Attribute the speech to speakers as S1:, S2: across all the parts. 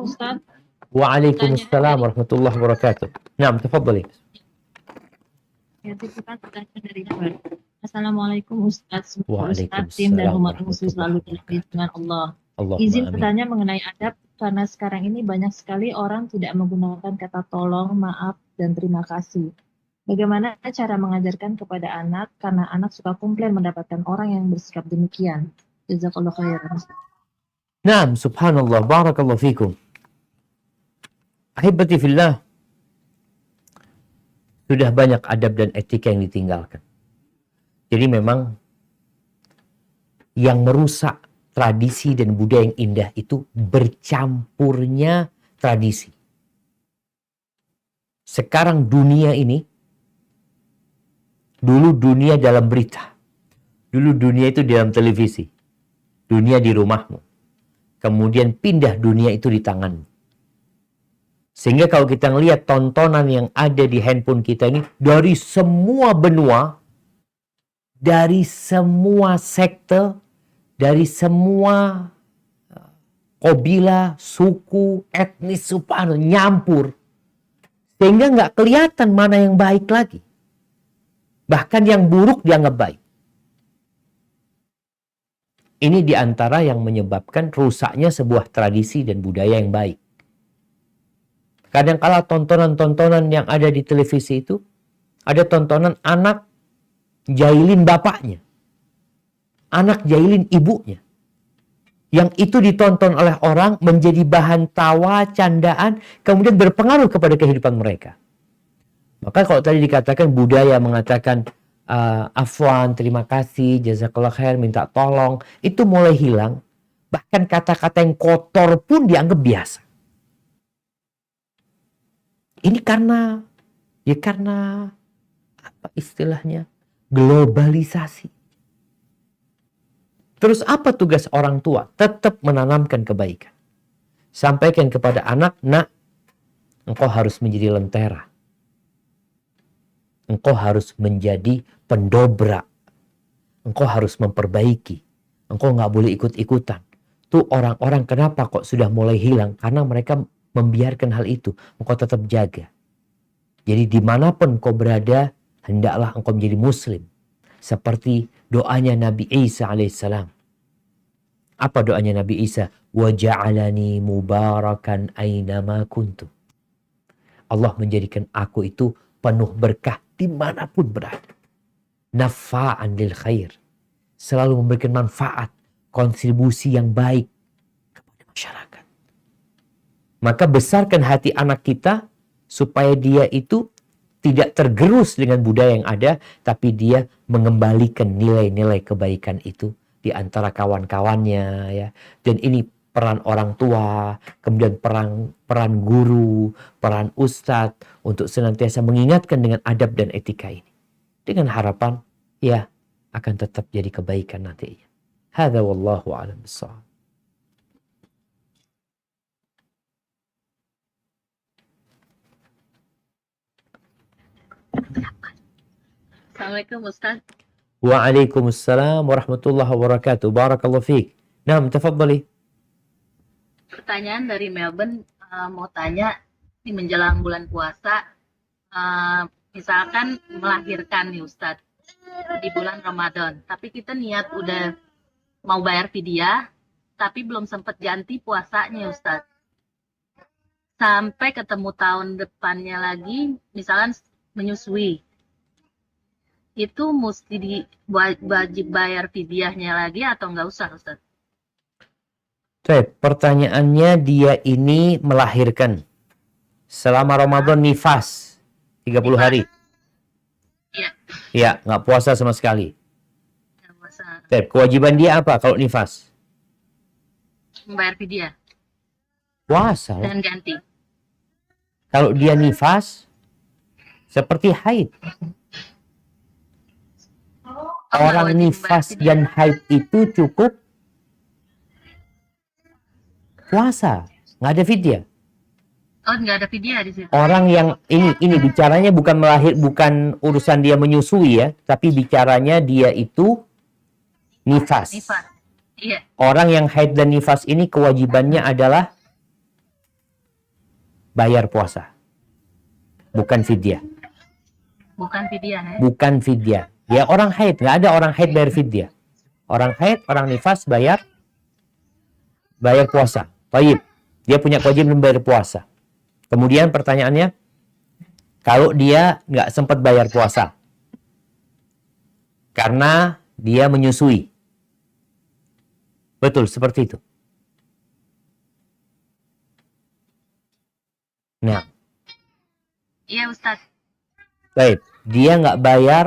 S1: Ustaz,
S2: Waalaikumsalam warahmatullahi wabarakatuh. Naam, tafadhali.
S1: ya, kita bertanya dari Jabar. Assalamualaikum Ustaz, semoga Ustaz, tim dan
S2: Waalaikumsalam
S1: umat muslim selalu
S2: warahmatullahi
S1: dilindungi dengan Allah.
S2: Allahumma
S1: Izin
S2: amin.
S1: bertanya mengenai adab, karena sekarang ini banyak sekali orang tidak menggunakan kata tolong, maaf, dan terima kasih. Bagaimana cara mengajarkan kepada anak, karena anak suka komplain mendapatkan orang yang bersikap demikian. Jazakallah khairan.
S2: Naam, subhanallah, barakallahu fikum. Ahibati fillah, sudah banyak adab dan etika yang ditinggalkan. Jadi memang yang merusak tradisi dan budaya yang indah itu bercampurnya tradisi. Sekarang dunia ini, dulu dunia dalam berita, dulu dunia itu dalam televisi, dunia di rumahmu, kemudian pindah dunia itu di tanganmu. Sehingga kalau kita ngelihat tontonan yang ada di handphone kita ini dari semua benua, dari semua sekte, dari semua kabilah, suku, etnis, subhanallah, nyampur. Sehingga nggak kelihatan mana yang baik lagi. Bahkan yang buruk dianggap baik. Ini diantara yang menyebabkan rusaknya sebuah tradisi dan budaya yang baik. Kadang-kala tontonan-tontonan yang ada di televisi itu, ada tontonan anak jahilin bapaknya. Anak jahilin ibunya. Yang itu ditonton oleh orang menjadi bahan tawa, candaan, kemudian berpengaruh kepada kehidupan mereka. Maka kalau tadi dikatakan budaya mengatakan afwan, terima kasih, jazakallah khair, minta tolong, itu mulai hilang. Bahkan kata-kata yang kotor pun dianggap biasa. Ini karena apa istilahnya? Globalisasi. Terus apa tugas orang tua? Tetap menanamkan kebaikan. Sampaikan kepada anak, nak, engkau harus menjadi lentera. Engkau harus menjadi pendobrak. Engkau harus memperbaiki. Engkau nggak boleh ikut-ikutan. Tuh orang-orang kenapa kok sudah mulai hilang? Karena mereka membiarkan hal itu. Engkau tetap jaga. Jadi dimanapun kau berada, hendaklah engkau menjadi muslim. Seperti doanya Nabi Isa alaihissalam. Apa doanya Nabi Isa? وَجَعَلَنِي مُبَارَكًا أَيْنَمَا كُنْتُ. Allah menjadikan aku itu penuh berkah dimanapun berada. Nafa'an lil khair. Selalu memberikan manfaat, kontribusi yang baik kepada masyarakat. Maka besarkan hati anak kita supaya dia itu tidak tergerus dengan budaya yang ada, tapi dia mengembalikan nilai-nilai kebaikan itu di antara kawan-kawannya, ya. Dan ini peran orang tua, kemudian peran guru, peran ustadz untuk senantiasa mengingatkan dengan adab dan etika ini. Dengan harapan, ya, akan tetap jadi kebaikan nantinya. Hadza wallahu a'lam bissawab.
S3: Assalamualaikum Ustaz.
S2: Waalaikumsalam warahmatullahi wabarakatuh. Barakallahu fiik. Naam, tafadhali.
S3: Pertanyaan dari Melbourne, mau tanya, di menjelang bulan puasa, misalkan melahirkan nih Ustaz, di bulan Ramadan, tapi kita niat udah mau bayar fidyah, tapi belum sempat ganti puasanya Ustaz. Sampai ketemu tahun depannya lagi, misalkan menyusui. Itu mesti wajib bayar fidyahnya lagi atau nggak usah Ustaz?
S2: Pertanyaannya, dia ini melahirkan selama Ramadan nifas 30 hari.
S3: Iya.
S2: Ya, nggak puasa sama sekali.
S3: Nggak puasa.
S2: Kewajiban dia apa kalau nifas?
S3: Membayar fidyah
S2: Puasa.
S3: dan ganti.
S2: Kalau dia nifas seperti haid. Orang nifas dan haid itu cukup puasa, nggak ada fidyah.
S3: Oh, nggak ada fidyah di situ.
S2: Orang yang ini bicaranya bukan bukan urusan dia menyusui ya, tapi bicaranya dia itu nifas.
S3: Nifas. Iya.
S2: Orang yang haid dan nifas ini kewajibannya adalah bayar puasa. Bukan fidyah.
S3: Bukan fidyah ya.
S2: Bukan fidyah. Ya orang haid, nggak ada orang haid bayar fidyah. Orang haid, orang nifas bayar puasa. Baik, dia punya kewajiban bayar puasa. Kemudian pertanyaannya, kalau dia nggak sempat bayar puasa karena dia menyusui, betul seperti itu. Nah,
S3: Iya Ustadz.
S2: baik, dia nggak bayar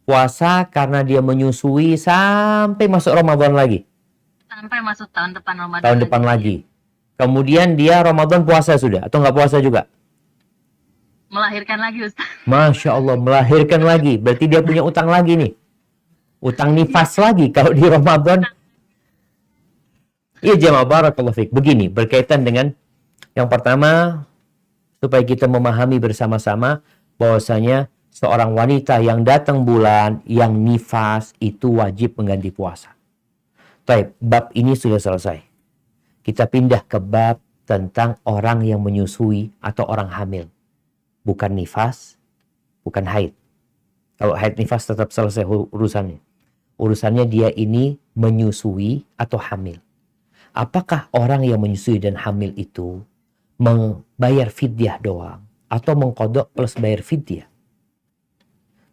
S2: puasa karena dia menyusui sampai masuk Ramadan lagi.
S3: Sampai masuk tahun depan Ramadan.
S2: Tahun depan lagi. Kemudian dia Ramadan puasa sudah atau nggak puasa juga?
S3: Melahirkan lagi Ustadz.
S2: Masya Allah, melahirkan lagi. Berarti dia punya utang lagi nih. Utang nifas lagi kalau di Ramadan. Iya jamaah barakallahu fiik. Begini, berkaitan dengan yang pertama, supaya kita memahami bersama-sama bahwasanya seorang wanita yang datang bulan, yang nifas, itu wajib mengganti puasa. Baik, bab ini sudah selesai. Kita pindah ke bab tentang orang yang menyusui atau orang hamil. Bukan nifas, bukan haid. Kalau haid nifas tetap selesai urusannya. Urusannya dia ini menyusui atau hamil. Apakah orang yang menyusui dan hamil itu membayar fidyah doang atau mengkodok plus bayar fidyah?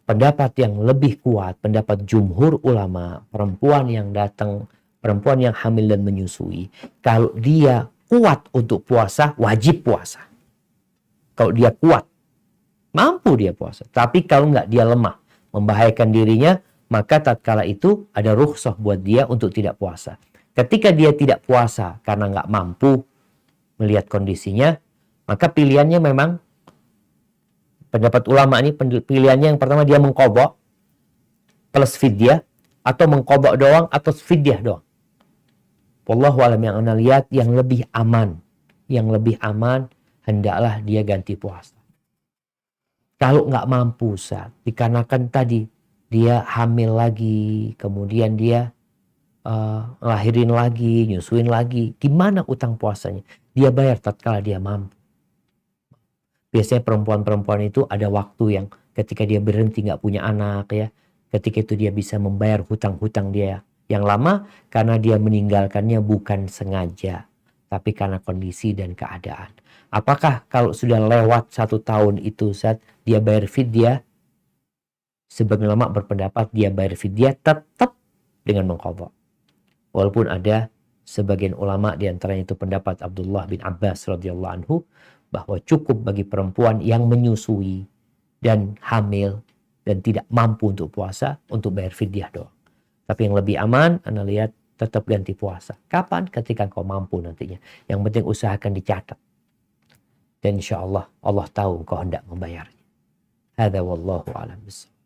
S2: Pendapat yang lebih kuat, pendapat jumhur ulama, perempuan yang datang, perempuan yang hamil dan menyusui, kalau dia kuat untuk puasa, wajib puasa. Kalau dia kuat, mampu dia puasa. Tapi kalau nggak, dia lemah, membahayakan dirinya, maka tatkala itu ada rukhsah buat dia untuk tidak puasa. Ketika dia tidak puasa karena nggak mampu melihat kondisinya, maka pilihannya memang, pendapat ulama ini pilihannya yang pertama dia mengqadha plus fidyah, atau mengqadha doang atau fidyah doang. Wallahu a'lam, yang anda lihat yang lebih aman, hendaklah dia ganti puasa. Kalau nggak mampu Ustaz, dikarenakan tadi dia hamil lagi, kemudian dia ngelahirin lagi, nyusuin lagi, gimana utang puasanya? Dia bayar tatkala dia mampu. Biasanya perempuan-perempuan itu ada waktu yang ketika dia berhenti nggak punya anak ya, ketika itu dia bisa membayar hutang-hutang dia yang lama karena dia meninggalkannya bukan sengaja, tapi karena kondisi dan keadaan. Apakah kalau sudah lewat 1 tahun itu Ustaz, dia bayar fidyah? Sebagian ulama berpendapat dia bayar fidyah tetap dengan mengqadha. Walaupun ada sebagian ulama di antaranya itu pendapat Abdullah bin Abbas radhiyallahu anhu bahwa cukup bagi perempuan yang menyusui dan hamil dan tidak mampu untuk puasa untuk bayar fidyah doang. Tapi yang lebih aman, Anda lihat tetap ganti puasa. Kapan? Ketika kau mampu nantinya. Yang penting usahakan dicatat. Dan insya Allah, Allah tahu kau hendak membayarnya. Hadza wallahu a'lam bishawab.